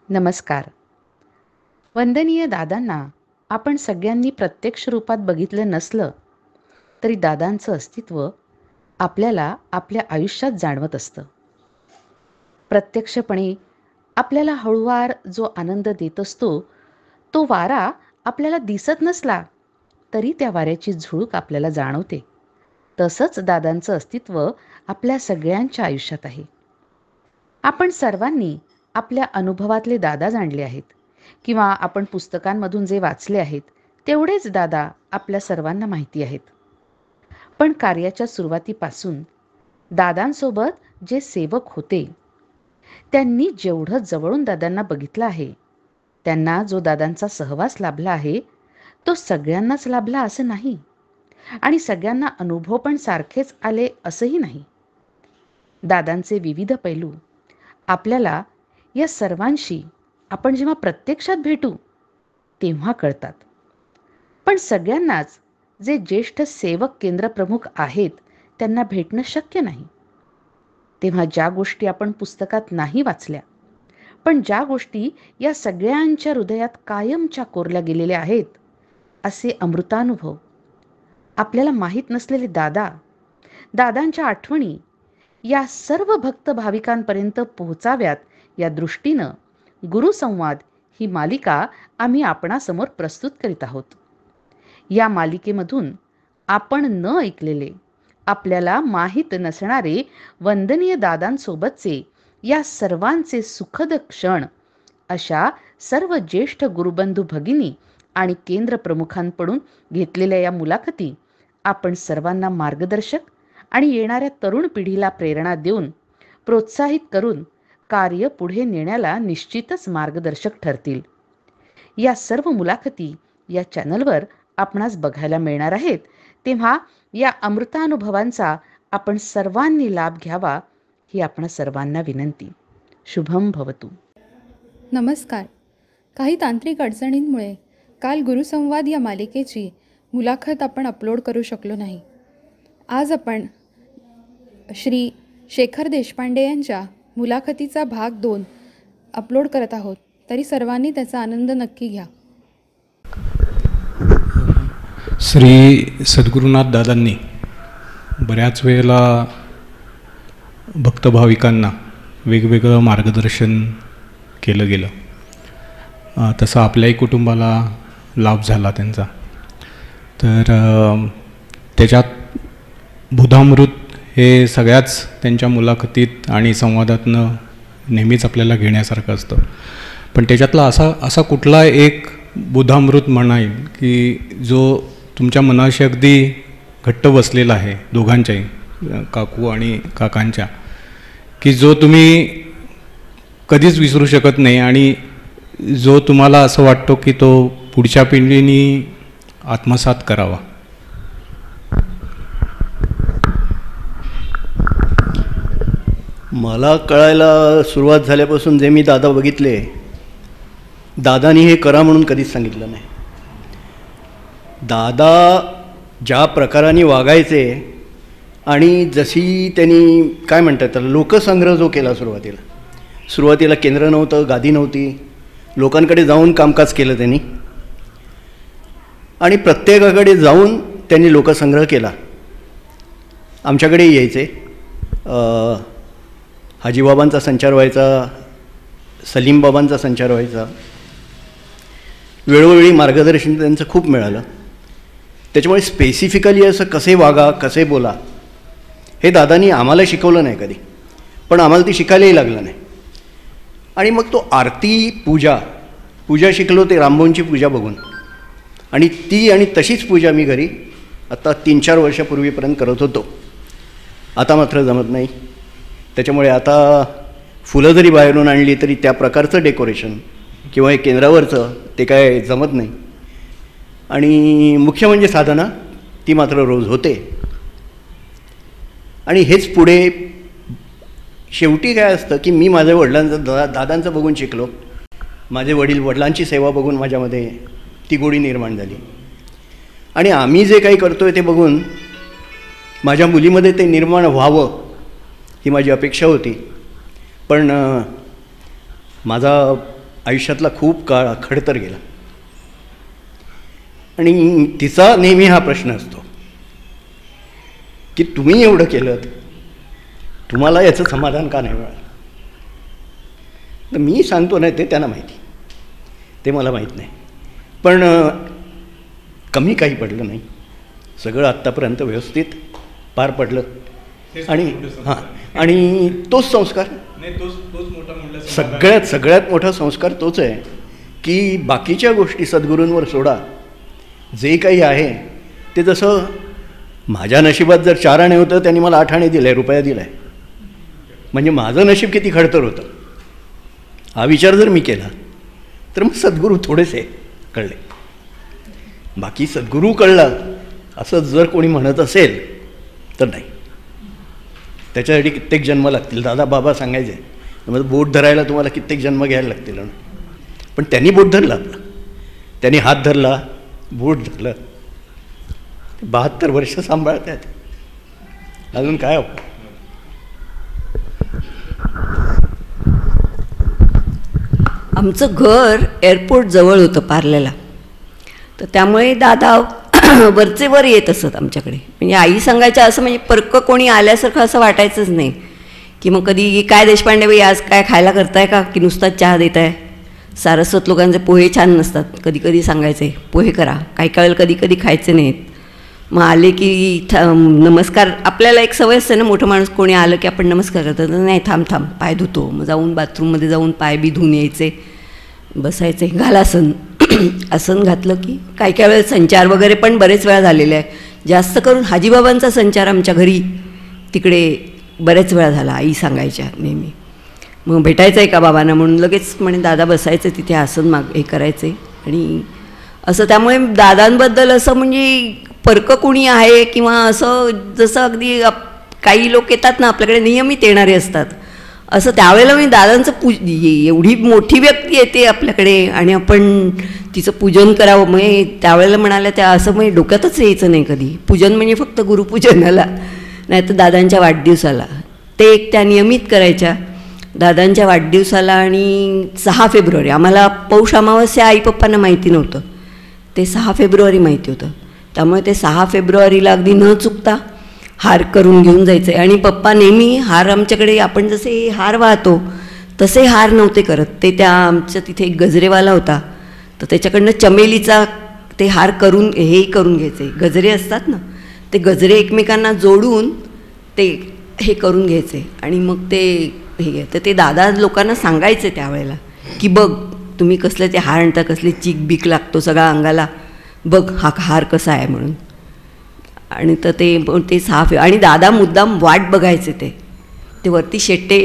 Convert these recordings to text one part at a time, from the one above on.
नमस्कार. वंदनीय दादांना आपण सगळ्यांनी प्रत्यक्ष रूपात बघितलं नसलं तरी दादांचं अस्तित्व आपल्याला आपल्या आयुष्यात जाणवत असतं. प्रत्यक्षपणे आपल्याला हळूवार जो आनंद देत असतो, तो वारा आपल्याला दिसत नसला तरी त्या वाऱ्याची झुळूक आपल्याला जाणवते. तसंच दादांचं अस्तित्व आपल्या सगळ्यांच्या आयुष्यात आहे. आपण सर्वांनी आपल्या अनुभवातले दादा जाणले आहेत किंवा आपण पुस्तकांमधून जे वाचले आहेत तेवढेच दादा आपल्या सर्वांना माहिती आहेत. पण कार्याच्या सुरुवातीपासून दादांसोबत जे सेवक होते त्यांनी जेवढं जवळून दादांना बघितलं आहे, त्यांना जो दादांचा सहवास लाभला आहे तो सगळ्यांनाच लाभला असं नाही आणि सगळ्यांना अनुभव पण सारखेच आले असंही नाही. दादांचे विविध पैलू आपल्याला या सर्वांशी आपण जेव्हा प्रत्यक्षात भेटू तेव्हा कळतात. पण सगळ्यांनाच जे ज्येष्ठ सेवक केंद्रप्रमुख आहेत त्यांना भेटणं शक्य नाही. तेव्हा ज्या गोष्टी आपण पुस्तकात नाही वाचल्या, पण ज्या गोष्टी या सगळ्यांच्या हृदयात कायमच्या कोरल्या गेलेल्या आहेत, असे अमृतानुभव आपल्याला माहीत नसलेले दादा, दादांच्या आठवणी या सर्व भक्त भाविकांपर्यंत पोहोचाव्यात या दृष्टीनं गुरुसंवाद ही मालिका आम्ही आपणासमोर प्रस्तुत करीत आहोत. या मालिकेमधून आपण न ऐकलेले, आपल्याला माहीत नसणारे वंदनीय दादांसोबतचे या सर्वांचे सुखद क्षण अशा सर्व ज्येष्ठ गुरुबंधू भगिनी आणि केंद्रप्रमुखांकडून घेतलेल्या या मुलाखती आपण सर्वांना मार्गदर्शक आणि येणाऱ्या तरुण पिढीला प्रेरणा देऊन प्रोत्साहित करून कार्य पुढे नेण्याला निश्चितच मार्गदर्शक ठरतील. या सर्व मुलाखती या चॅनलवर आपणास बघायला मिळणार आहेत. तेव्हा या अमृतानुभवांचा आपण सर्वांनी लाभ घ्यावा ही आपण सर्वांना विनंती. शुभम भवतु. नमस्कार. काही तांत्रिक अडचणींमुळे काल गुरुसंवाद या मालिकेची मुलाखत आपण अपलोड करू शकलो नाही. आज आपण श्री शेखर देशपांडे यांच्या मुलाखतीचा भाग 2 अपलोड करत आहोत. तरी सर्वांनी त्याचा आनंद नक्की घ्या. श्री सद्गुरुनाथ दादांनी बऱ्याच वेळेला भक्तभाविकांना वेगवेगळं मार्गदर्शन केलं गेलं. तसं आपल्याही कुटुंबाला लाभ झाला त्यांचा. तर त्याच्यात बुधामृत हे सगळ्याच त्यांच्या मुलाखतीत आणि संवादातनं नेहमीच आपल्याला घेण्यासारखं असतं. पण त्याच्यातला असा कुठला एक बुधामृत म्हणा येईल की जो तुमच्या मनाशी अगदी घट्ट बसलेला आहे, दोघांच्याही, काकू आणि काकांच्या, की जो तुम्ही कधीच विसरू शकत नाही आणि जो तुम्हाला असं वाटतो की तो पुढच्या पिढीने आत्मसात करावा. मला कळायला सुरुवात झाल्यापासून जे मी दादा बघितले, दादानी हे करा म्हणून कधीच सांगितलं नाही. दादा ज्या प्रकाराने वागायचे आणि जशी त्यांनी काय म्हणतात त्याला लोकसंग्रह जो केला सुरुवातीला केंद्र नव्हतं, गादी नव्हती, लोकांकडे जाऊन कामकाज केलं त्यांनी आणि प्रत्येकाकडे जाऊन त्यांनी लोकसंग्रह केला. आमच्याकडे यायचे, हाजीबाबांचा संचार व्हायचा, सलीमबाबांचा संचार व्हायचा, वेळोवेळी मार्गदर्शन त्यांचं खूप मिळालं. त्याच्यामुळे स्पेसिफिकली असं कसे वागा, कसे बोला हे दादांनी आम्हाला शिकवलं नाही कधी, पण आम्हाला ती शिकायलाही लागलं नाही. आणि मग तो आरती पूजा शिकलो ते रामभाऊंची पूजा बघून, आणि ती आणि तशीच पूजा मी घरी आता 3-4 वर्षापूर्वीपर्यंत करत होतो. आता मात्र जमत नाही. त्याच्यामुळे आता फुलं जरी बाहेरून आणली तरी त्या प्रकारचं डेकोरेशन किंवा हे केंद्रावरचं ते काय जमत नाही. आणि मुख्य म्हणजे साधना ती मात्र रोज होते. आणि हेच पुढे शेवटी काय असतं की मी माझ्या दादांचं बघून शिकलो. माझे वडिलांची सेवा बघून माझ्यामध्ये ती गोडी निर्माण झाली. आणि आम्ही जे काही करतो आहे ते बघून माझ्या मुलीमध्ये ते निर्माण व्हावं ही माझी अपेक्षा होती. पण माझा आयुष्यातला खूप काळ खडतर गेला. आणि तिचा नेहमी हा प्रश्न असतो की तुम्ही एवढं केलं, तुम्हाला याचं समाधान का नाही मिळालं? तर मी सांगतो नाही ते त्यांना माहिती, ते मला माहीत नाही. पण कमी काही पडलं नाही, सगळं आत्तापर्यंत व्यवस्थित पार पडलं. आणि हां, आणि तोच संस्कार, सगळ्यात मोठा संस्कार तोच आहे की बाकीच्या गोष्टी सद्गुरूंवर सोडा. जे काही आहे ते, जसं माझ्या नशिबात जर 4 आणे होतं, त्यांनी मला 8 आणे दिले, रुपया दिला आहे, म्हणजे माझं नशीब किती खडतर होतं हा विचार जर मी केला तर मग सद्गुरू थोडेसे कळले. बाकी सद्गुरू कळला असं जर कोणी म्हणत असेल तर नाही, त्याच्यासाठी कित्येक जन्म लागतील. दादा बाबा सांगायचे, म्हणजे बोट धरायला तुम्हाला कित्येक जन्म घ्यायला लागतील. पण त्यांनी बोट धरलं आपलं, त्यांनी हात धरला, बोट धरलं, 72 वर्ष सांभाळतात. अजून काय हो? आमचं घर एअरपोर्ट जवळ होतं पार्ल्याला, तर त्यामुळे दादा वरचे वर येत असत आमच्याकडे. म्हणजे आई सांगायच्या असं, म्हणजे परक कोणी आल्यासारखं असं वाटायचंच नाही. की मग कधी काय देशपांडे बाई आज काय खायला करताय का, की नुसताच चहा देत आहे? सारस्वत लोकांचे पोहे छान नसतात, कधी कधी सांगायचे पोहे करा, काही काळ कधी कधी खायचे नाहीत. मग आले की नमस्कार, आपल्याला एक सवय असते ना, मोठं माणूस कोणी आलं की आपण नमस्कार करतो. नाही, थांब पाय धुतो. मग जाऊन बाथरूममध्ये जाऊन पाय बी धुवून यायचे, बसायचे, घाल आसन. आसन घातलं की काही वेळेस संचार वगैरे पण बरेच वेळा झालेले आहे. जास्त करून हाजीबाबांचा संचार आमच्या घरी तिकडे बरेच वेळा झाला. आई सांगायच्या नेहमी. मग भेटायचं आहे का बाबांना म्हणून लगेच म्हणे दादा बसायचे तिथे, आसन हे करायचे. आणि असं त्यामुळे दादांबद्दल असं म्हणजे परकं कुणी आहे किंवा असं, जसं अगदी काही लोक येतात ना आपल्याकडे नियमित येणारे असतात, असं त्यावेळेला मी दादांचं एवढी मोठी व्यक्ती येते आपल्याकडे आणि आपण तिचं पूजन करावं, मग त्यावेळेला म्हणाल्या त्या असं म्हणजे डोक्यातच यायचं नाही कधी. पूजन म्हणजे फक्त गुरुपूजनाला, नाही तर दादांच्या वाढदिवसाला. ते एक त्या नियमित करायच्या दादांच्या वाढदिवसाला. आणि 6 फेब्रुवारी आम्हाला पौष अमावस्या आई पप्पांना माहिती नव्हतं, ते 6 फेब्रुवारी माहिती होतं. त्यामुळे ते 6 फेब्रुवारीला अगदी न चुकता हार करून घेऊन जायचे. आणि पप्पा नेहमी हार आमच्याकडे, आपण जसे हार वाहतो तसे हार नव्हते करत. ते त्या आमच्या तिथे एक गजरेवाला होता, तर त्याच्याकडनं चमेलीचा ते हार करून हे करून घ्यायचे. गजरे असतात ना, ते गजरे एकमेकांना जोडून ते हे करून घ्यायचे. आणि मग ते हे, तर ते दादा लोकांना सांगायचे त्यावेळेला की बघ तुम्ही कसले ते हार आणता, कसले चीक बीक लागतो सगळा अंगाला, बघ हा हार कसा आहे म्हणून. आणि तर ते 6 आणि दादा मुद्दाम वाट बघायचे. ते वरती शेट्टे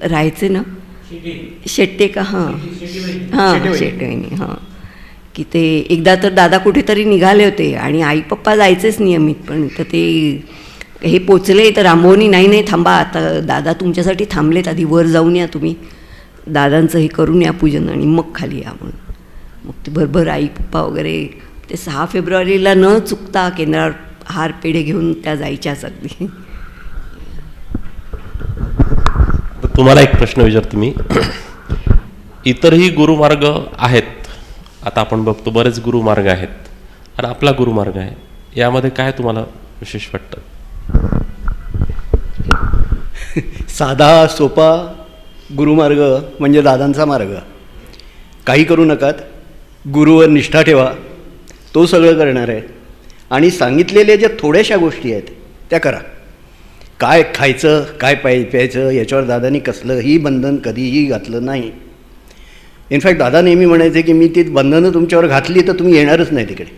राहायचे ना, शेट्टे का, हां शेट्टेवाहिनी, हां, की ते एकदा तर दादा कुठेतरी निघाले होते आणि आई पप्पा जायचेच नियमित. पण तर ते हे पोचले तर रामभाऊनी नाही थांबा, आता दादा तुमच्यासाठी थांबलेत, आधी वर जाऊन या तुम्ही, दादांचं हे करून या पूजन आणि मग खाली या म्हणून. मग ते भरभर आई पप्पा वगैरे ते 6 फेब्रुवारीला न चुकता केंद्रावर हार पेढे घेऊन त्या जायच्याच अगदी. तुम्हाला एक प्रश्न विचारतो मी. इतरही गुरुमार्ग आहेत, आता आपण बघतो बरेच गुरुमार्ग आहेत आणि आपला गुरुमार्ग आहे, यामध्ये काय तुम्हाला विशेष वाटतं? साधा सोपा गुरुमार्ग म्हणजे दादांचा मार्ग. काही करू नकात, गुरुवर निष्ठा ठेवा, तो सगळं करणार आहे. आणि सांगितलेल्या ज्या थोड्याशा गोष्टी आहेत त्या करा. काय खायचं, काय प्यायचं, याच्यावर दादांनी कसलंही बंधन कधीही घातलं नाही. इनफॅक्ट दादा नेहमी म्हणायचे की मी ती बंधनं तुमच्यावर घातली तर तुम्ही येणारच नाही तिकडे.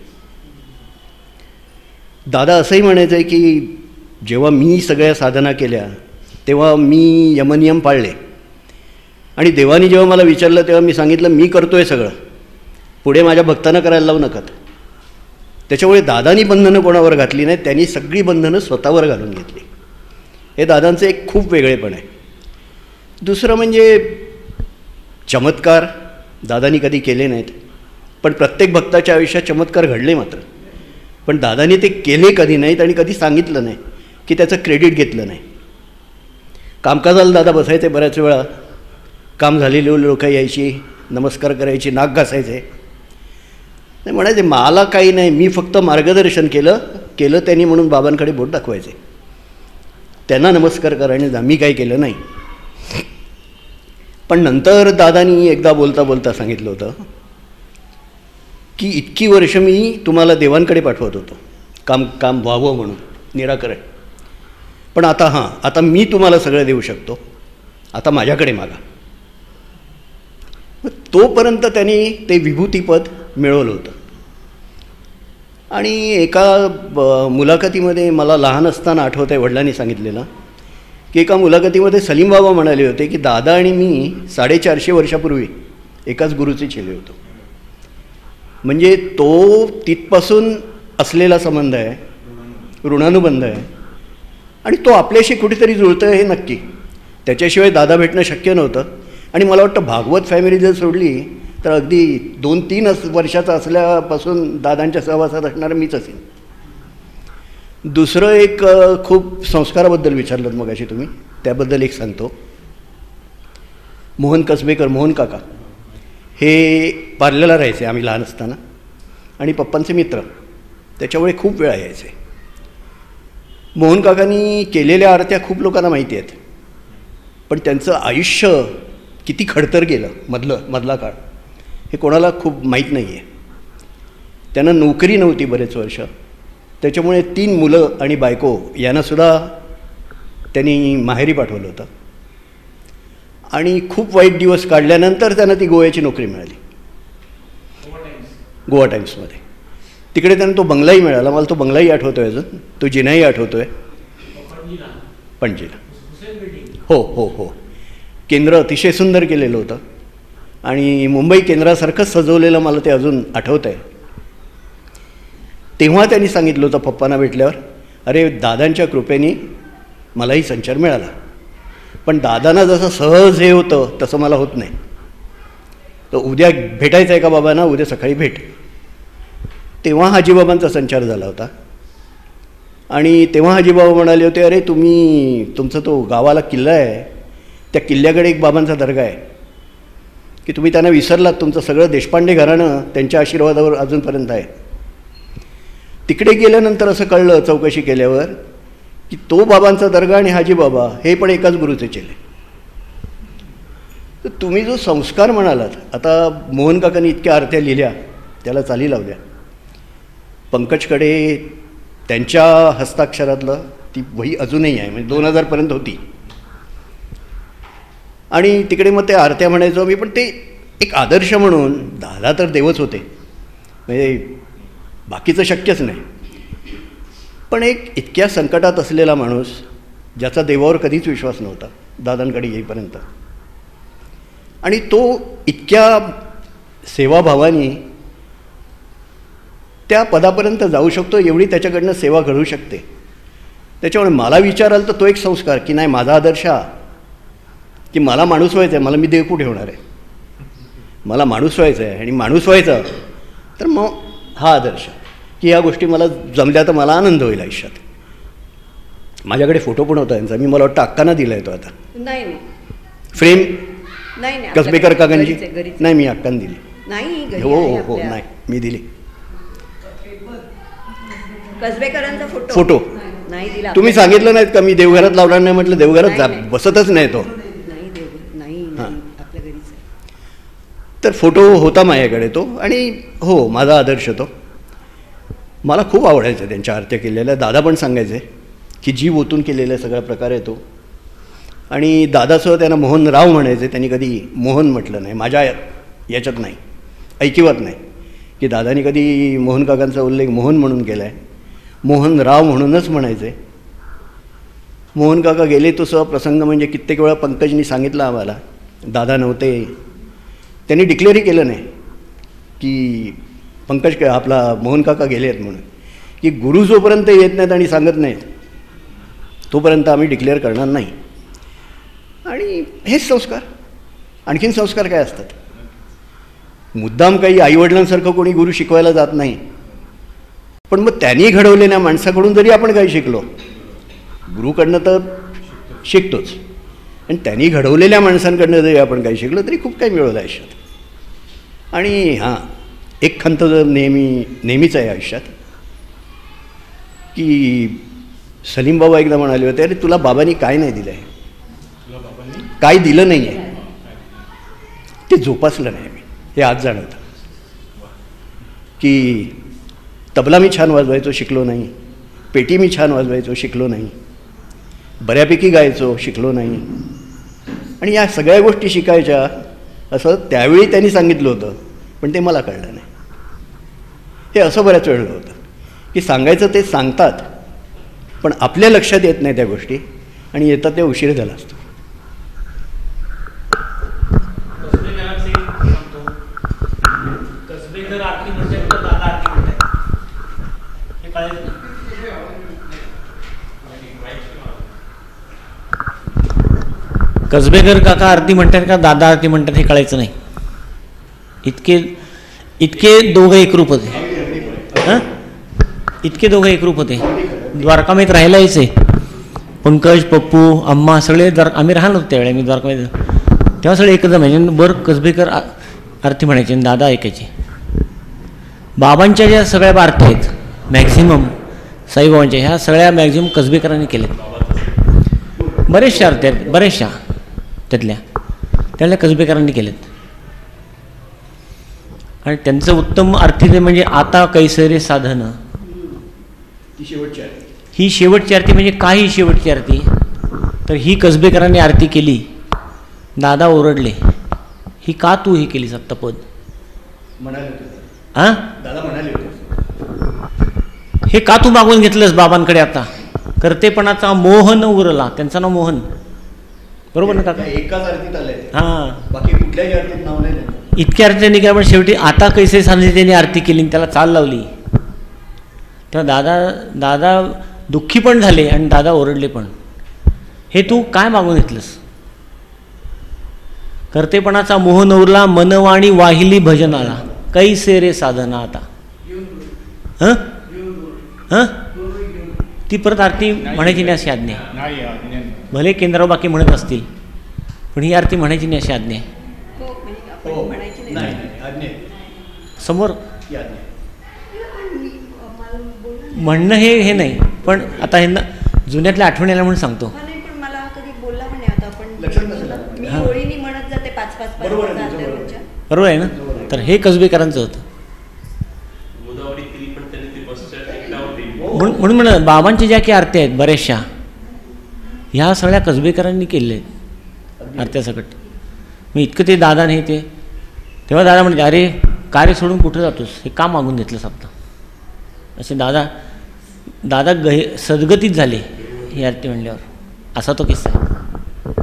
दादा असंही म्हणायचं आहे की जेव्हा मी सगळ्या साधना केल्या तेव्हा मी यमनियम पाळले आणि देवानी जेव्हा मला विचारलं तेव्हा मी सांगितलं मी करतोय सगळं, पुढे माझ्या भक्तांना करायला लावू नका. त्याच्यामुळे दादानी बंधनं कोणावर घातली नाही, त्यांनी सगळी बंधनं स्वतःवर घालून घेतली. हे दादांचं एक खूप वेगळेपण आहे. दुसरं म्हणजे चमत्कार दादानी कधी केले नाहीत, पण प्रत्येक भक्ताच्या आयुष्यात चमत्कार घडले मात्र. पण दादानी ते केले कधी नाहीत आणि कधी सांगितलं नाही की त्याचं क्रेडिट घेतलं नाही. कामकाजाला दादा बसायचे बऱ्याच वेळा, काम झालेली लोक यायची, नमस्कार करायचे, नाक घासायचे. नाही म्हणायचे मला काही नाही, मी फक्त मार्गदर्शन केलं त्यांनी म्हणून बाबांकडे बोट दाखवायचे. त्यांना नमस्कार करायने जा, मी काही केलं नाही. पण नंतर दादानी एकदा बोलता बोलता सांगितलं होतं की इतकी वर्ष मी तुम्हाला देवांकडे पाठवत होतो काम व्हावं म्हणून, निराकरण. पण आता मी तुम्हाला सगळं देऊ शकतो, आता माझ्याकडे मागा. तोपर्यंत त्यांनी ते विभूतीपद मिळवलं होतं. आणि एका मुलाखतीमध्ये मला लहान असताना आठवत आहे, वडिलांनी सांगितलेलं की एका मुलाखतीमध्ये सलीम बाबा म्हणाले होते की दादा आणि मी 450 वर्षापूर्वी एकाच गुरुचे चेले होतो. म्हणजे तो तिथपासून असलेला संबंध आहे, ऋणानुबंध आहे, आणि तो आपल्याशी कुठेतरी जुळतं आहे हे नक्की. त्याच्याशिवाय दादा भेटणं शक्य नव्हतं. आणि मला वाटतं भागवत फॅमिली जर सोडली तर अगदी 2-3 वर्षाचा असल्यापासून दादांच्या सहवासात असणारं मीच असेल. दुसरं एक खूप संस्काराबद्दल विचारलं मगाशी तुम्ही, त्याबद्दल एक सांगतो. मोहन कसबेकर, मोहन काका हे पार्ल्याला राहायचे आम्ही लहान असताना, आणि पप्पांचे मित्र, त्याच्यामुळे खूप वेळा यायचे. मोहन काकांनी केलेल्या आरत्या खूप लोकांना माहिती आहेत, पण त्यांचं आयुष्य किती खडतर गेलं मधला काळ हे कोणाला खूप माहीत नाही आहे. त्यांना नोकरी नव्हती बरेच वर्ष, त्याच्यामुळे 3 मुलं आणि बायको यांनासुद्धा त्यांनी माहेरी पाठवलं होतं. आणि खूप वाईट दिवस काढल्यानंतर त्यांना ती गोव्याची नोकरी मिळाली, गोवा टाईम्समध्ये. तिकडे त्यांना तो बंगलाही मिळाला. मला तो बंगलाही आठवतो आहे, अजून तो जिनाही आठवतो आहे, पणजीला. हो. केंद्र अतिशय सुंदर केलेलं होतं, आणि मुंबई केंद्रासारखंच सजवलेलं मला ते अजून आठवतं आहे. तेव्हा त्यांनी सांगितलं होतं पप्पांना भेटल्यावर, अरे दादांच्या कृपेने मलाही संचार मिळाला, पण दादांना जसं सहज हे होतं तसं मला होत नाही. तर उद्या भेटायचं आहे का बाबांना, उद्या सकाळी भेट. तेव्हा हाजीबाबांचा संचार झाला होता. आणि तेव्हा हाजीबाबा म्हणाले होते, अरे तुमचा तो गावाला किल्ला आहे, त्या किल्ल्याकडे एक बाबांचा दर्गा आहे की तुम्ही त्यांना विसरलात. तुमचं सगळं देशपांडे घराणं त्यांच्या आशीर्वादावर अजूनपर्यंत आहे. तिकडे गेल्यानंतर असं कळलं चौकशी केल्यावर की तो बाबांचा दर्गा आणि हाजीबाबा हे पण एकाच गुरुचे चेले. तर तुम्ही जो संस्कार म्हणालात, आता मोहन काकांनी इतक्या आरत्या लिहिल्या, त्याला चाली लावल्या. पंकजकडे त्यांच्या हस्ताक्षरातलं ती वही अजूनही आहे, म्हणजे 2000पर्यंत होती. आणि तिकडे मग ते आरत्या म्हणायचो मी, पण ते एक आदर्श म्हणून दादा तर देवच होते, म्हणजे बाकीचं शक्यच नाही. पण एक इतक्या संकटात असलेला माणूस, ज्याचा देवावर कधीच विश्वास नव्हता दादांकडे येईपर्यंत, आणि तो इतक्या सेवाभावाने त्या पदापर्यंत जाऊ शकतो, एवढी त्याच्याकडनं सेवा घडू शकते. त्याच्यामुळे मला विचाराल तर तो एक संस्कार की नाही, माझा आदर्श हा की मला माणूस व्हायचं आहे. मला मी देव कुठे होणार आहे, मला माणूस व्हायचं आहे. आणि माणूस व्हायचं तर मग हा आदर्श की ह्या गोष्टी मला जमल्या तर मला आनंद होईल आयुष्यात. माझ्याकडे फोटो पण होता यांचा, मी मला वाटतं अक्कांना दिला आहे तो आता. नाही फ्रेम नाही कसबेकर काकांची नाही, मी अक्कांना दिली. नाही, हो नाही, मी दिली. कसबेकरांचा फोटो नाही दिला. तुम्ही सांगितलं नाहीत का मी देवघरात लावणार नाही, म्हटलं देवघरात बसतच नाही तो. आपल्या घरीच. तर फोटो होता माझ्याकडे तो, आणि हो माझा आदर्श तो. मला खूप आवडायचं त्यांच्या आरत्या केलेल्या. दादा पण सांगायचे की जीव ओतून केलेला सगळा प्रकार आहे तो. आणि दादासुद्धा त्यांना मोहनराव म्हणायचे, त्यांनी कधी मोहन म्हटलं नाही. माझ्या याच्यात नाही, ऐकिवात नाही की दादानी कधी मोहन काकांचा उल्लेख मोहन म्हणून केला आहे. मोहनराव म्हणूनच म्हणायचे. मोहन काका गेले तो सह प्रसंग म्हणजे कित्येक वेळा पंकजनी सांगितलं आम्हाला, दादा नव्हते, त्यांनी डिक्लेअरही केलं नाही की पंकज आपला मोहन काका गेले आहेत म्हणून, की गुरु जोपर्यंत येत नाहीत आणि सांगत नाहीत तोपर्यंत आम्ही डिक्लेअर करणार नाही. आणि हेच संस्कार. आणखीन संस्कार काय असतात? मुद्दाम काही आईवडिलांसारखं कोणी गुरु शिकवायला जात नाही, पण मग त्यांनी घडवलेल्या माणसाकडून जरी आपण काही शिकलो, गुरुकडनं तर शिकतोच, आणि त्यांनी घडवलेल्या माणसांकडनं जरी आपण काही शिकलो तरी खूप काही मिळवलं आयुष्यात. आणि हां, एक खंत नेहमीच आहे आयुष्यात, की सलीम बाबा एकदा म्हणाले होते, अरे तुला बाबांनी काय नाही दिलं आहे, काय दिलं नाही आहे, ते जोपासलं नाही मी. हे आज जाणवतं की तबला मी छान वाजवायचो, शिकलो नाही. पेटी मी छान वाजवायचो, शिकलो नाही. बऱ्यापैकी गायचो, शिकलो नाही. आणि या सगळ्या गोष्टी शिकायच्या असं त्यावेळी त्यांनी सांगितलं होतं, पण ते मला कळलं नाही. हे असं बऱ्याच वेळेला होतं की सांगायचं ते सांगतात, पण आपल्या लक्षात येत नाही त्या गोष्टी, आणि येतात ते उशीर झाला असतो. कसबेकर काका आरती म्हणतात का दादा आरती म्हणतात हे कळायचं नाही. इतके दोघं एकरूप होते. हां, इतके दोघं एकरूप होते. द्वारकामेत राहायला यायचे. पंकज, पप्पू, अम्मा सगळे आम्ही राहलो होतो त्यावेळेला. मी द्वारकामेत तेव्हा सगळे एकत्र म्हणजे बरं कसबेकर आरती म्हणायचे आणि दादा ऐकायचे. बाबांच्या ज्या सगळ्या आरती आहेत मॅक्झिमम साईबाबांच्या, ह्या सगळ्या मॅक्झिमम कसबेकरांनी केल्यात. बरेचशा आरती आहेत, बऱ्याचशा त्यातल्या कसबेकरांनी केलेत. आणि त्यांचं उत्तम आरती ते म्हणजे आता कैसरे साधन, ही शेवटची आरती. म्हणजे काही शेवटची आरती तर ही कसबेकरांनी आरती केली. दादा ओरडले, ही का तू ही केली सप्तपद हां, हे का तू मागून घेतलंस बाबांकडे? आता करतेपणाचा मोह न उरला. त्यांचं नाव मोहन, बरोबर ना काका? एकाच आरतीत आले. हां, बाकी कुठल्याही आरतीत नाव नाही. इतक्या आरती त्यांनी केल्या, पण शेवटी आता कैसे सांगितले त्यांनी आरती केली आणि त्याला चाल लावली. तेव्हा दादा दुःखी पण झाले आणि दादा ओरडले पण, हे तू काय मागून घेतलंस? करतेपणाचा मोह नवरला, मनवाणी वाहिली भजनाला, कैसे रे साधना आता. हां हां, ती परत आरती म्हणायची नाही अशी आज्ञा आहे. भले केंद्रावर बाकी म्हणत असतील, पण ही आरती म्हणायची नाही अशी आज्ञा आहे. समोर म्हणणं हे नाही, पण आता हे जुन्यातल्या आठवणीला म्हणून सांगतो. बरोबर आहे ना? तर हे कसबेकरांचं होतं. म्हणून म्हणलं बाबांच्या ज्या काही आरत्या आहेत बऱ्याचशा, ह्या सगळ्या कसबेकरांनी केलेल्या आहेत आरत्या सकट. मग इतकं ते दादा नाही ते. तेव्हा दादा म्हणते, अरे कार्य सोडून कुठं जातोस, हे का मागून घेतलंस आता? असे दादा सद्गतीत झाले ही आरती म्हणल्यावर. असा तो किस्सा आहे.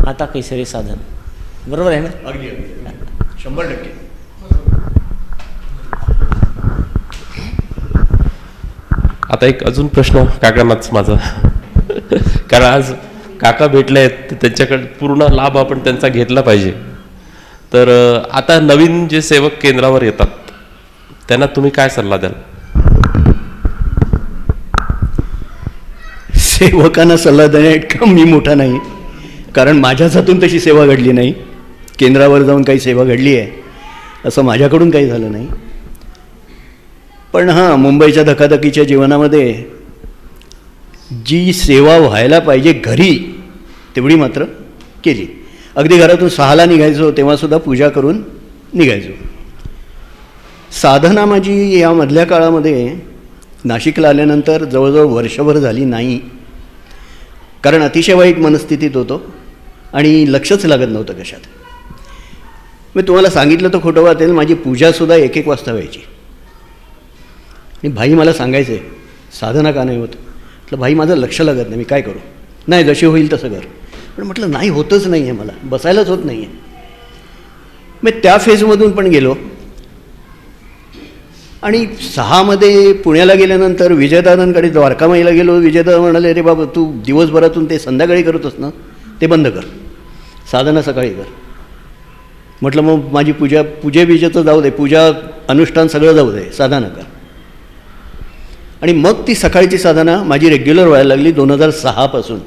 आता कैसरे साधन, बरोबर आहे ना? अगदी 100%. आता एक अजून प्रश्न काकांनाच माझा, कारण आज काका भेटले आहेत तर त्यांच्याकडे पूर्ण लाभ आपण त्यांचा घेतला पाहिजे. तर आता नवीन जे सेवक केंद्रावर येतात त्यांना तुम्ही काय सल्ला द्याल? सेवकांना सल्ला देण्या इतका मी मोठा नाही, कारण माझ्याच हातून तशी सेवा घडली नाही. केंद्रावर जाऊन काही सेवा घडली आहे असं माझ्याकडून काही झालं नाही. पण हां, मुंबईच्या धकाधकीच्या जीवनामध्ये जी सेवा व्हायला पाहिजे घरी तेवढी मात्र केली. अगदी घरातून 6ला निघायचो तेव्हासुद्धा पूजा करून निघायचो. साधना माझी या मधल्या काळामध्ये नाशिकला आल्यानंतर जवळजवळ वर्षभर झाली नाही, कारण अतिशय वाईट मनस्थितीत होतो आणि लक्षच लागत नव्हतं कशात. मी तुम्हाला सांगितलं तर खोटं वाटेल, माझी पूजासुद्धा 1-1 वाजता व्हायची. आणि भाई मला सांगायचे, साधना का नाही होत? म्हटलं भाई माझं लक्ष लागत नाही, मी काय करू? नाही, जशी होईल तसं कर. पण म्हटलं नाही, होतच नाही आहे, मला बसायलाच होत नाही आहे. मी त्या फेजमधून पण गेलो. आणि 6मध्ये पुण्याला गेल्यानंतर विजयदादांकडे द्वारकामाईला गेलो. विजयदादा म्हणाले, अरे बाबा तू दिवसभरातून ते संध्याकाळी करतोस ना, ते बंद कर, साधना सकाळी कर. म्हटलं मग माझी पूजेचं जाऊ दे, पूजा अनुष्ठान सगळं जाऊ दे, साधना कर. आणि मग ती सकाळची साधना माझी रेग्युलर व्हायला लागली 2006पासून.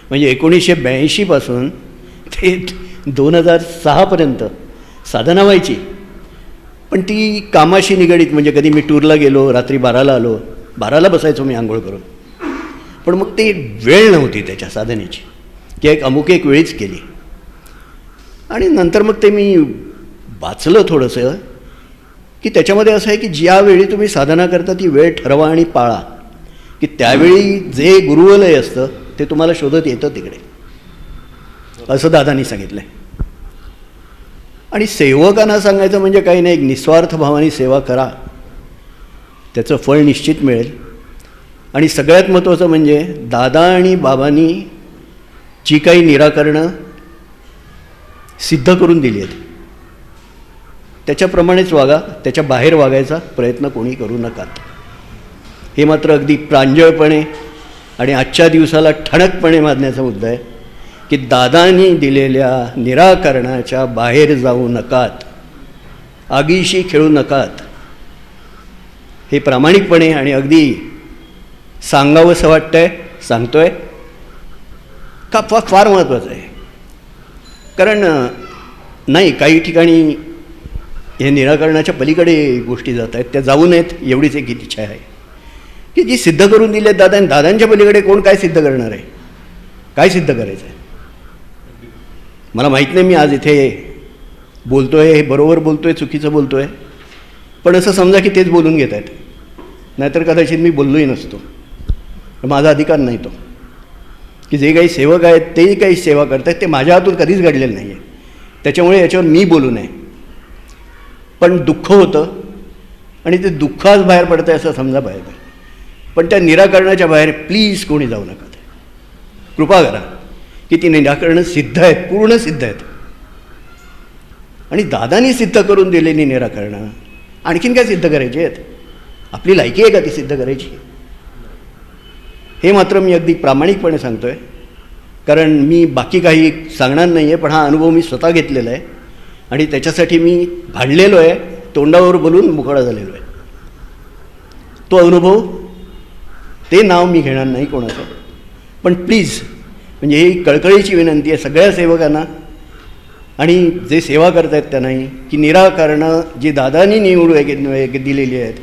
म्हणजे 1982पासून ते 2006पर्यंत साधना व्हायची. पण ती कामाशी निगडीत, म्हणजे कधी मी टूरला गेलो, रात्री 12ला आलो, 12ला बसायचो मी आंघोळ करून, पण मग ते वेळ नव्हती त्याच्या साधनेची, की एक वेळीच केली. आणि नंतर मग ते मी वाचलं थोडंसं, की त्याच्यामध्ये असं आहे की ज्यावेळी तुम्ही साधना करता ती वेळ ठरवा आणि पाळा, की त्यावेळी जे गुरुवलय असतं ते तुम्हाला शोधत येतं तिकडे, असं दादांनी सांगितलं आहे. आणि सेवकांना सांगायचं म्हणजे काही नाही, एक निस्वार्थ भावाने सेवा करा, त्याचं फळ निश्चित मिळेल. आणि सगळ्यात महत्त्वाचं म्हणजे दादा आणि बाबांनी जी काही निराकरणं सिद्ध करून दिली आहेत त्याच्याप्रमाणेच वागा, त्याच्या बाहेर वागायचा प्रयत्न कोणी करू नका. हे मात्र अगदी प्रांजळपणे आणि आजच्या दिवसाला ठणकपणे मानण्याचा मुद्दा आहे की दादांनी दिलेल्या निराकरणाच्या बाहेर जाऊ नकात, आगीशी खेळू नकात. हे प्रामाणिकपणे आणि अगदी सांगावंसं वाटतंय, सांगतोय का फार महत्त्वाचं आहे. कारण नाही, काही ठिकाणी हे निराकरणाच्या पलीकडे गोष्टी जात आहेत, त्या जाऊ नयेत एवढीच एक इच्छा आहे की जी सिद्ध करून दिली आहेत दादांनी. दादांच्या पलीकडे कोण काय सिद्ध करणार आहे, काय सिद्ध करायचं आहे मला माहीत नाही. मी आज इथे बोलतो आहे, हे बरोबर बोलतो आहे चुकीचं बोलतो आहे, पण असं समजा की तेच बोलून घेत आहेत, नाहीतर कदाचित मी बोललोही नसतो. माझा अधिकार नाही तो, की जे काही सेवक आहेत तेही काही सेवा करत आहेत, ते माझ्या हातून कधीच घडलेलं नाही आहे, त्याच्यामुळे याच्यावर मी बोलू नये. पण दुःख होतं आणि ते दुःख आज बाहेर पडतं आहे असं समजा बाहेर, पण त्या निराकरणाच्या बाहेर प्लीज कोणी जाऊ नका. कृपा करा की ती निराकरणं सिद्ध आहेत, पूर्ण सिद्ध आहेत. आणि दादांनी सिद्ध करून दिलेली निराकरणं आणखीन काय सिद्ध करायची आहेत? आपली लायकी आहे का ती सिद्ध करायची? हे मात्र मी अगदी प्रामाणिकपणे सांगतो आहे, कारण मी बाकी काही सांगणार नाही आहे, पण हा अनुभव मी स्वतः घेतलेला आहे आणि त्याच्यासाठी मी भांडलेलो आहे, तोंडावर बोलून मोकळा झालेलो आहे. तो अनुभव, ते नाव मी घेणार नाही कोणाचं, पण प्लीज म्हणजे ही कळकळीची विनंती आहे सगळ्या सेवकांना आणि जे सेवा करत आहेत त्यांनाही, की निराकरणं जी दादांनी निवडून दिलेली आहेत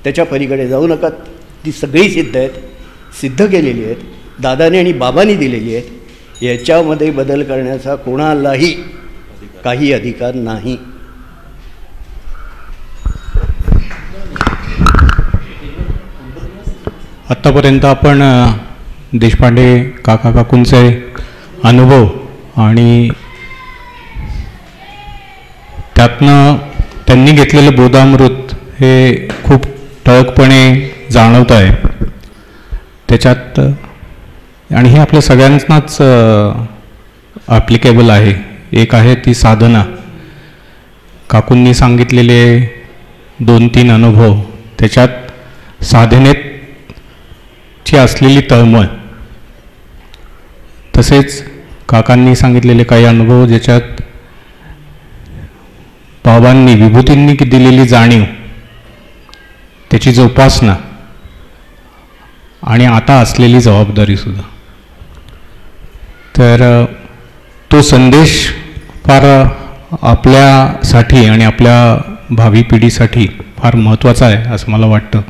त्याच्या पलीकडे जाऊ नका. ती सगळी सिद्ध आहेत, सिद्ध केलेली आहेत, दादाने आणि बाबांनी दिलेली आहेत. याच्यामध्ये बदल करण्याचा कोणालाही काही अधिकार नाही. आत्तापर्यंत आपण देशपांडे काका काकूंचे अनुभव आणि त्यातनं त्यांनी घेतलेलं बोधामृत हे खूप ठळकपणे जाणवत आहे त्याच्यात, आणि हे आपल्या सगळ्यांनाच ॲप्लिकेबल आहे. एक आहे ती साधना. काकूंनी सांगितलेले 2-3 अनुभव, त्याच्यात साधनेत ची असलेली तळमळ, तसेच काकांनी सांगितलेले काही अनुभव ज्याच्यात बाबांनी विभूतींनी दिलेली जाणीव, त्याची जोपासना आणि आता असलेली जबाबदारीसुद्धा. तर तो संदेश फार आपल्यासाठी आणि आपल्या भावी पिढीसाठी फार महत्त्वाचा आहे असं मला वाटतं.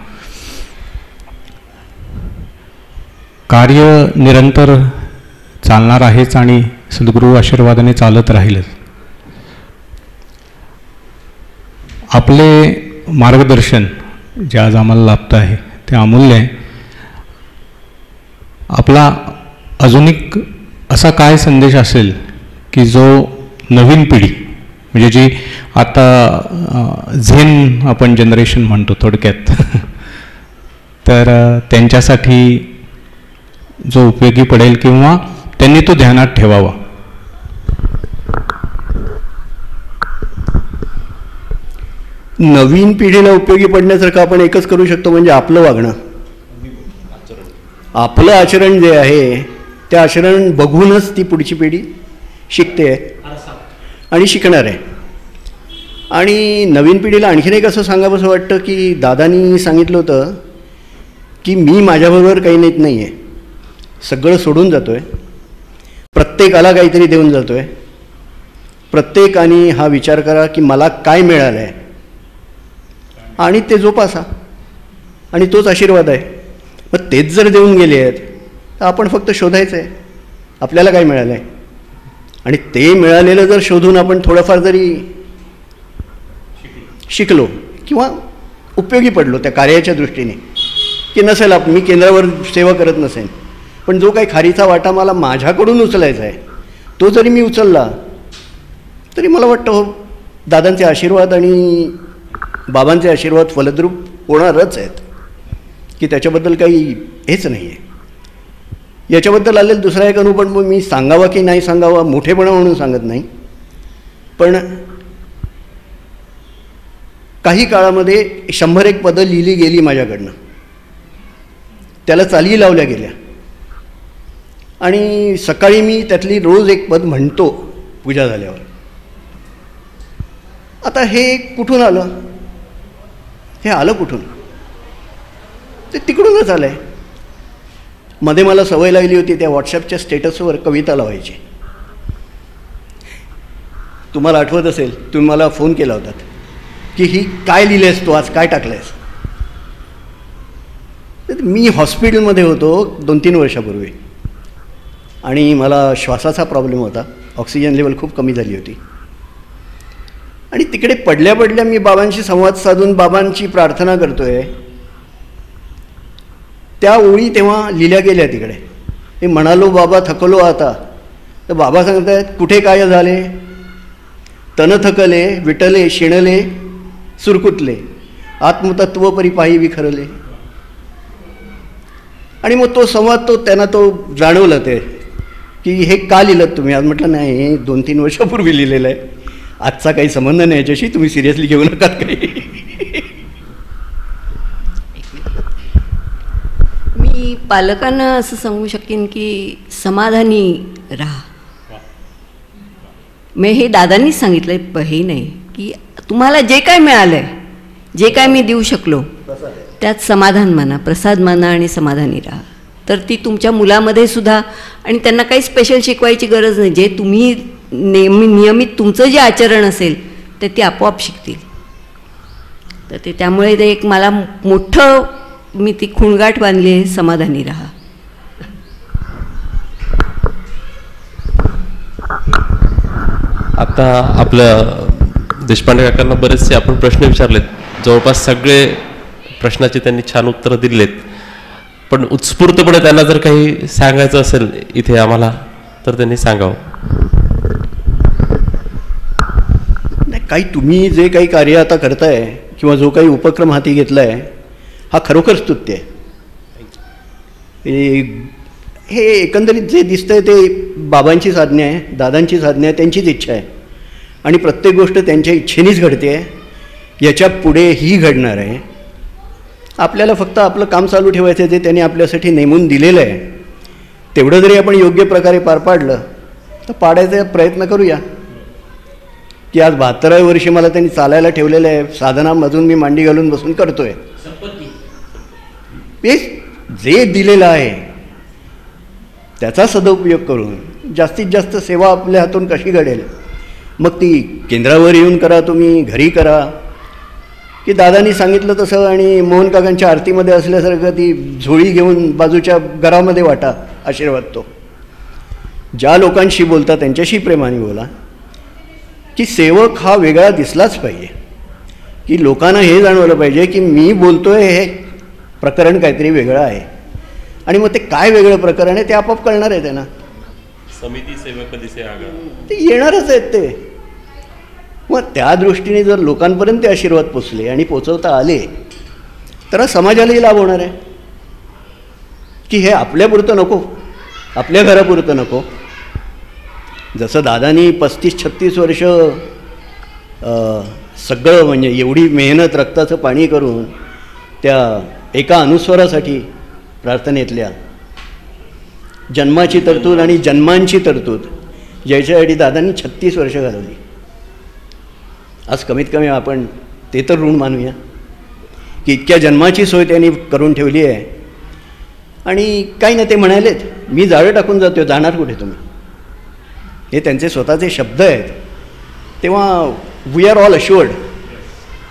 कार्य निरंतर चालणार आहेच आणि सद्गुरू आशीर्वादाने चालत राहीलच. आपले मार्गदर्शन जे आज आम्हाला लाभतं आहे ते अमूल्य आहे. आपला अजून एक असा काय संदेश असेल की जो नवीन पिढी, म्हणजे जी आता झेन आपण जनरेशन म्हणतो थोडक्यात, तर त्यांच्यासाठी जो उपयोगी पडेल किंवा त्यांनी तो ध्यानात ठेवावा. नवीन पिढीला उपयोगी पडण्यासारखं आपण एकच करू शकतो, म्हणजे आपलं वागणं, आपलं आचरण जे आहे ते आचरण बघूनच ती पुढची पिढी शिकते आणि शिकणार आहे. आणि नवीन पिढीला आणखीन एक असं सांगावंसं वाटतं की दादांनी सांगितलं होतं की मी माझ्याबरोबर काही नेत नाही आहे, सगळं सोडून जातो आहे, प्रत्येकाला काहीतरी देऊन जातो आहे. प्रत्येकाने हा विचार करा की मला काय मिळालं आहे आणि ते जोपासा, आणि तोच आशीर्वाद आहे. मग तेच जर देऊन गेले आहेत तर आपण फक्त शोधायचं आहे आपल्याला काय मिळालं आहे, आणि ते मिळालेलं जर शोधून आपण थोडंफार जरी शिकलो किंवा उपयोगी पडलो त्या कार्याच्या दृष्टीने, की नसेल मी केंद्रावर सेवा करत नसेन, पण जो काही खारीचा वाटा मला माझ्याकडून उचलायचा आहे तो जरी मी उचलला तरी मला वाटतं हो दादांचे आशीर्वाद आणि बाबांचे आशीर्वाद फलद्रूप होणारच आहेत, की त्याच्याबद्दल काही हेच नाही आहे. याच्याबद्दल आलेलं दुसरा एक अनुभव पण मी सांगावा की नाही सांगावा मोठेपणा म्हणून सांगत नाही, पण काही काळामध्ये 101 पदं लिहिली गेली माझ्याकडनं, त्याला चाली लावल्या गेल्या, आणि सकाळी मी त्यातली रोज एक पद म्हणतो पूजा झाल्यावर. आता हे कुठून आलं, हे आलं कुठून, ते तिकडूनच आलं आहे. मध्ये मला सवय लागली होती त्या व्हॉट्सॲपच्या स्टेटसवर कविता लावायची. तुम्हाला आठवत असेल, तुम्ही मला फोन केला होता की ही काय लिहिलेस तू, आज काय टाकलंयस. मी हॉस्पिटलमध्ये होतो 2-3 वर्षापूर्वी, आणि मला श्वासाचा प्रॉब्लेम होता, ऑक्सिजन लेवल खूप कमी झाली होती, आणि तिकडे पडल्या पडल्या मी बाबांशी संवाद साधून बाबांची प्रार्थना करतोय. त्या ओळी तेव्हा लिहिल्या गेल्या तिकडे. मी म्हणालो बाबा थकलो आता, तर बाबा सांगत आहेत कुठे काय झाले, तन थकले विटले शिणले सुरकुतले आत्मतत्व परी पायी विखरले. आणि मग तो संवाद त्यांना तो जाणवलं ते की हे का लिहिलं तुम्ही. आज म्हटलं नाही, हे 2-3 वर्षापूर्वी लिहिलेलं आहे, आजचा काही संबंध नाही याच्याशी, तुम्ही सिरियसली घेऊ नकात काही. मी पालकांना असं सांगू शकेन की समाधानी राहा. मी हे दादांनीच सांगितलं आहे, हे नाही की तुम्हाला जे काय मिळालं आहे, जे काय मी देऊ शकलो त्यात समाधान माना, प्रसाद माना आणि समाधानी राहा. तर ती तुमच्या मुलामध्ये सुद्धा, आणि त्यांना काही स्पेशल शिकवायची गरज नाही, जे तुम्ही नियमित तुमचं जे आचरण असेल तर ते आपोआप शिकतील. तर ते त्यामुळे ते एक मला मोठं मी ती खुणगाठ बांधली आहे, समाधानी राहा. आता आपल्या देशपांडे काकांना बरेचसे आपण प्रश्न विचारलेत, जवळपास सगळे प्रश्नाचे त्यांनी छान उत्तरं दिलेत, पण उत्स्फूर्तपणे त्यांना जर काही सांगायचं असेल इथे आम्हाला तर त्यांनी सांगावं. नाही, काही तुम्ही जे काही कार्य आता करताय किंवा जो काही उपक्रम हाती घेतला आहे हा खरोखर स्तुत्य आहे. हे एकंदरीत जे दिसतंय ते बाबांचीच आज्ञा आहे, दादांचीच आज्ञा आहे, त्यांचीच इच्छा आहे, आणि प्रत्येक गोष्ट त्यांच्या इच्छेनेच घडते आहे, याच्या पुढेही घडणार आहे. आपल्याला फक्त आपलं काम चालू ठेवायचं आहे, जे त्यांनी आपल्यासाठी नेमून दिलेलं आहे तेवढं जरी आपण योग्य प्रकारे पार पाडलं तर पाडायचा प्रयत्न करूया. की आज 72व्या वर्षी मला त्यांनी चालायला ठेवलेलं आहे, साधनामधून मी मांडी घालून बसून करतोय. हे जे दिलेलं आहे त्याचा सदुपयोग करून जास्तीत जास्त सेवा आपल्या हातून कशी घडेल, मग ती केंद्रावर येऊन करा, तुम्ही घरी करा, की दादांनी सांगितलं तसं आणि मोहन काकांच्या आरतीमध्ये असल्यासारखं ती झोळी घेऊन बाजूच्या घरामध्ये वाटा आशीर्वाद. तो ज्या लोकांशी बोलता त्यांच्याशी प्रेमाने बोला, की सेवक हा वेगळा दिसलाच पाहिजे, की लोकांना हे जाणवलं पाहिजे की मी बोलतोय हे प्रकरण काहीतरी वेगळं आहे, आणि मग ते काय वेगळं प्रकरण आहे ते आपोआप कळणार आहे त्यांना. समिती सेवक दिसे आगळा ते येणारच आहेत ते. मग त्या दृष्टीने जर लोकांपर्यंत ते आशीर्वाद पोचले आणि पोचवता आले तर समाजालाही लाभ होणार आहे, की हे आपल्यापुरतं नको, आपल्या घरापुरतं नको. जसं दादानी 35-36 वर्ष सगळं म्हणजे एवढी मेहनत रक्ताचं पाणी करून त्या एका अनुस्वारासाठी प्रार्थनेतल्या जन्माची तरतूद आणि जन्मांची तरतूद ज्याच्यासाठी दादांनी 36 वर्ष घालवली. आज कमीत कमी आपण ते तर ऋण मानूया की इतक्या जन्माची सोय त्यांनी करून ठेवली आहे. आणि काही नाही, ते म्हणालेत मी जाळं टाकून जातो, जाणार कुठे तुम्ही, हे त्यांचे स्वतःचे शब्द आहेत. तेव्हा वी आर ऑल अश्युअर्ड,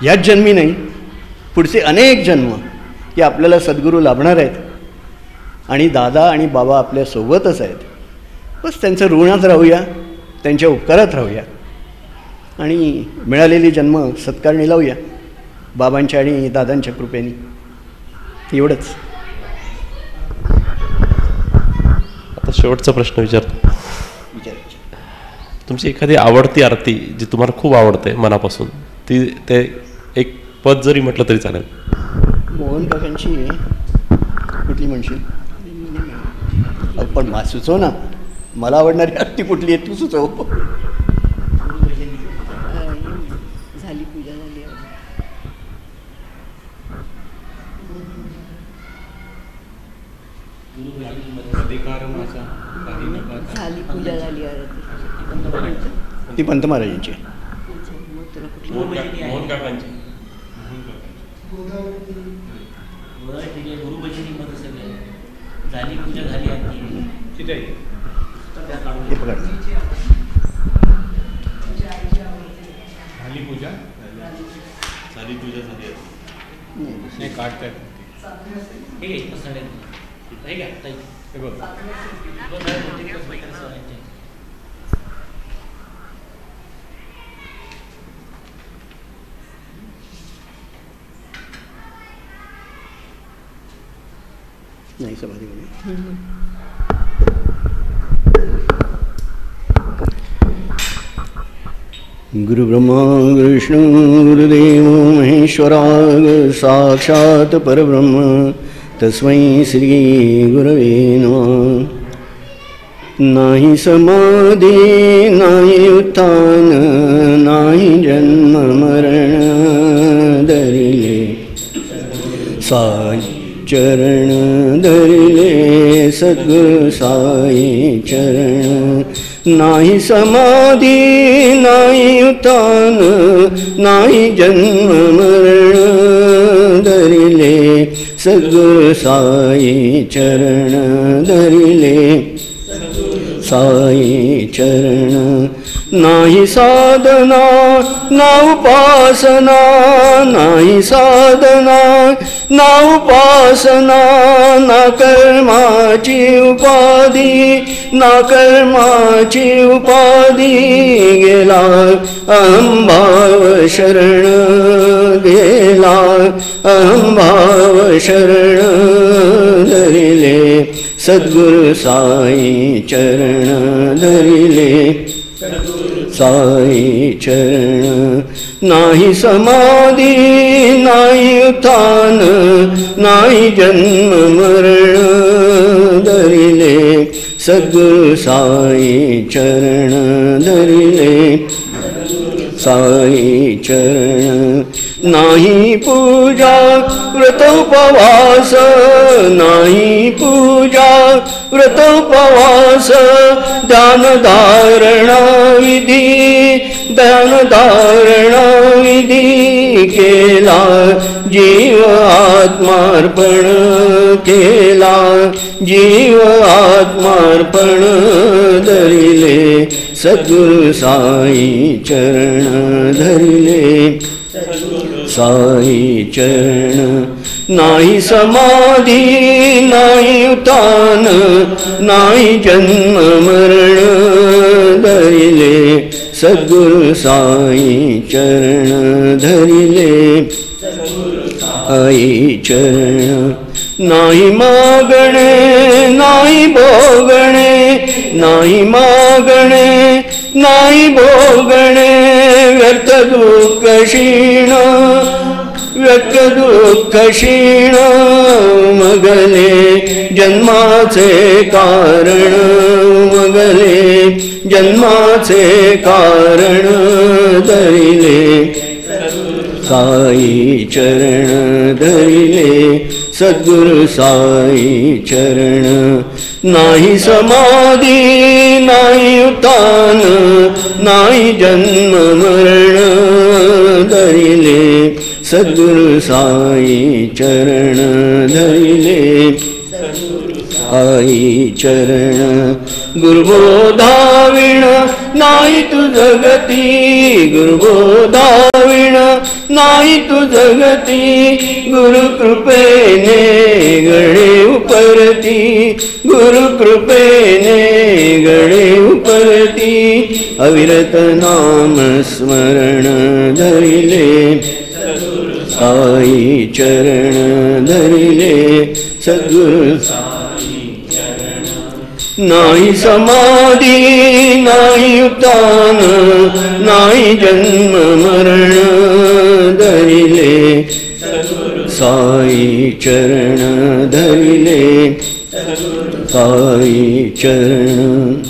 ह्याच जन्मी नाही पुढचे अनेक जन्म हे आपल्याला सद्गुरू लाभणार आहेत आणि दादा आणि बाबा आपल्यासोबतच आहेत. बस त्यांचं ऋणात राहूया, त्यांच्या उपकारात राहूया आणि मिळालेली जन्म सत्कारणी लावूया बाबांच्या आणि दादांच्या कृपेने. एवढंच. आता शेवटचा प्रश्न विचारतो. तुमची एखादी आवडती आरती जी तुम्हाला खूप आवडते मनापासून, ती ते एक पद जरी म्हटलं तरी चालेल. मोहन काकांची कुठली म्हणशील? पण सुचव ना, मला आवडणारी आरती कुठली आहे तू सुचव. झाली पूजा झाली. झाली पूजा झाली ती पंत महाराजांची. मोहन काकांची झाली पूजा झाली. हे पकड. झाली पूजा झाली पूजा झाली. नाही काढतायत हे बघ. नाही समाधी गुरु ब्रह्मा विष्णु गुरुदेव महेश्वरा साक्षात् परब्रह्म तस्मै श्री गुरवे नमः. नाही समाधी नाही उत्थान नाही जन्म मरण धरिले साई चरण धरिले सद्गुरु साई चरण. नाही समाधी नाही उत्थान नाही जन्म मरण धरिले सद्गुरु साई चरण धरिले साई चरण. नाही साधना ना उपासना नाही साधना ना उपासना ना कर्माची उपाधी ना कर्माची उपाधी गेला अहंभाव शरण गेला अहंभाव शरण धरिले सद्गुरु साई चरण धरिले साई चरण. नाही समाधी नाही उत्थान नाही जन्म मरण धरिले सद्गुरु साई चरण धरिले साई चरण. नाही पूजा व्रत उपवास नाही पूजा व्रत उपवास ध्यान धारणा विधी ध्यान धारणा विधी केला जीव आत्मार्पण केला जीव आत्मार्पण धरिले सद्गुरु साई चरण धरिले साई चरण. नाही समाधी नाही उत्थान नाही जन्म मरण धरिले सद्गुरु साई चरण धरिले साई चरण. नाही मागणे नाही भोगणे नाही मागणे नाही भोगणे व्यर्थ दुःख क्षीण व्यक्त दुःख क्षीण मगले जन्माचे कारण मगले जन्माचे कारण धरिले साई चरण धरिले सद्गुरु साई चरण. नाही समाधी नाही उत्थान नाही जन्म मरण धरिले सद्गुरु साई चरण धरिले साई चरण. गुरुबोधाविण नाही तुझ गती गुरुबोधाविण नाही तू जगती गुरुकृपेने गळे उपरती गुरुकृपेने गळे उपरती अविरत नाम स्मरण धरिले साई चरण धरिले सद्गुरु नाही समाधी नाही उत्तान नाही जन्म मरण धरिले साई चरण धरिले साई चरण